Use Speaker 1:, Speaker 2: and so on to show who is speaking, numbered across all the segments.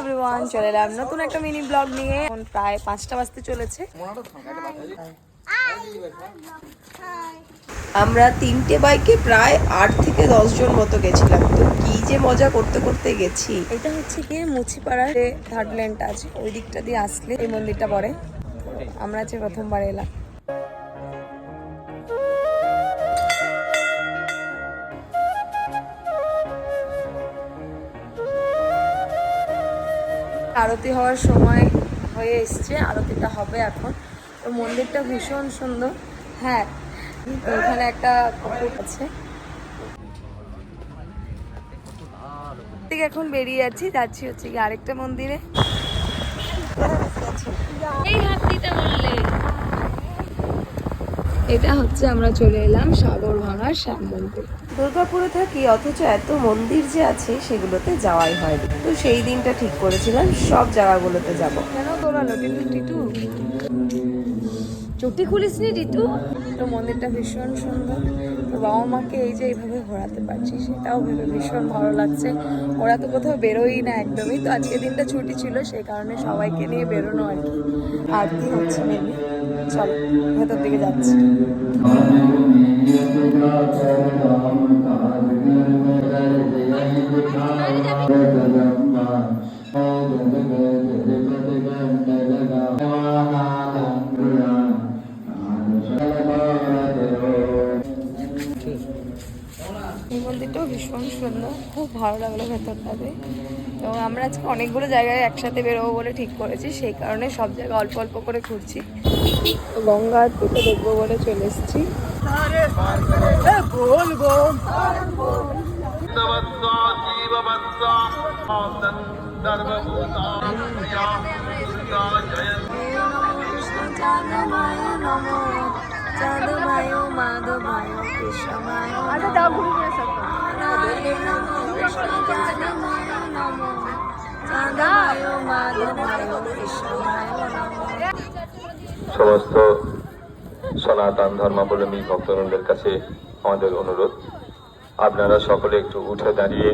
Speaker 1: Everyone, চলে এলাম নতুন একটা মিনি ব্লগ নিয়ে। এখন প্রায় 5টা বাজতে চলেছে। আমরা 3টে বাইকে প্রায় 8 থেকে 10 জন মতো গেছিলাম। তো কি যে মজা করতে করতে গেছি। এটা হচ্ছে কি মুচিপাড়ার থার্ড ল্যান্ডটা আছে, ওই দিকটা দিয়ে আসলে এই মন্দিরটা পড়ে। আমরা আজকে প্রথমবার এলাম। আরতি হওয়ার সময় হয়ে এসছে, আরতিটা হবে এখন। তো মন্দিরটা ভীষণ সুন্দর। হ্যাঁ, এখানে একটা পুকুর আছে। এখন বেরিয়ে যাচ্ছি হচ্ছে কি আরেকটা মন্দিরে। এই হাতিটা বললে এটা হচ্ছে আমরা চলে এলাম সাগরভাঙার শ্যাম মন্দির। দুর্গাপুরে থাকি, অথচ এত মন্দির যে আছে সেগুলোতে যাওয়াই হয়নি। তো সেই দিনটা ঠিক করেছিলাম সব জায়গাগুলোতে যাব। কেন দৌড়ালো টিটু? চটি খুলিস নি টিটু? তো মন্দিরটা ভীষণ সুন্দর। তো বাবা মাকে এই যে এইভাবে ঘোরাতে পারছি সেটাও ভেবে ভীষণ ভালো লাগছে। ওরা তো কোথাও বেরোই না একদমই। তো আজকে দিনটা ছুটি ছিল, সেই কারণে সবাইকে নিয়ে বেরোনো আর কি। আরতি হচ্ছে মেবি। চলো ভেতর দিকে যাচ্ছি। এই মন্দিরটাও ভীষণ সুন্দর, খুব ভালো লাগলো ভেতরটাতে। এবং আমরা আজকে অনেকগুলো জায়গায় একসাথে বেরোবো বলে ঠিক করেছি, সেই কারণে সব জায়গায় অল্প অল্প করে ঘুরছি। গঙ্গা আরতিটা দেখবো বলে চলে এসেছি।
Speaker 2: সমস্ত সনাতন ধর্মাবলম্বী ভক্তবৃন্দের কাছে আমাদের অনুরোধ, আপনারা সকলে একটু উঠে দাঁড়িয়ে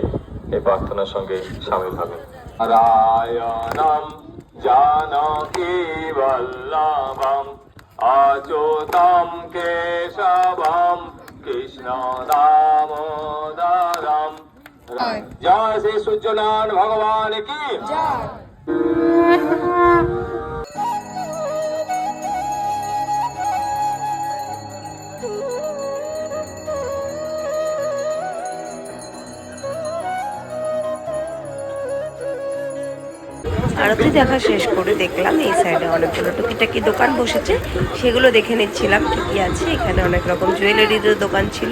Speaker 2: এই প্রার্থনার সঙ্গে সামিল হবেন। নারায়ণম জানকী বল্লভম অচ্যুতম কেশবম কৃষ্ণ দামোদরম। জয় শ্রী সূর্যনারায়ণ ভগবান কি জয়।
Speaker 1: আরতি দেখা শেষ করে দেখলাম এই সাইডে অনেকগুলো টুকিটাকি দোকান বসেছে, সেগুলো দেখে নিচ্ছিলাম ঠিকই আছে। এখানে অনেক রকম জুয়েলারিরও দোকান ছিল,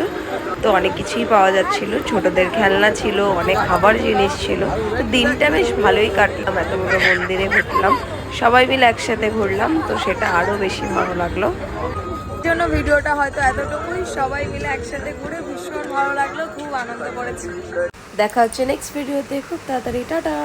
Speaker 1: তো অনেক কিছুই পাওয়া যাচ্ছিল। ছোটদের খেলনা ছিল, অনেক খাবার জিনিস ছিল। তো দিনটা বেশ ভালোই কাটলাম, এতগুলো মন্দিরে ঘুরলাম, সবাই মিলে একসাথে ঘুরলাম, তো সেটা আরও বেশি ভালো লাগলো। জন্য ভিডিওটা হয়তো এতটুকুই। সবাই মিলে একসাথে ঘুরে ভীষণ ভালো লাগলো, খুব আনন্দ করেছি। দেখা হচ্ছে নেক্সট ভিডিওতে খুব তাড়াতাড়ি। টাটা।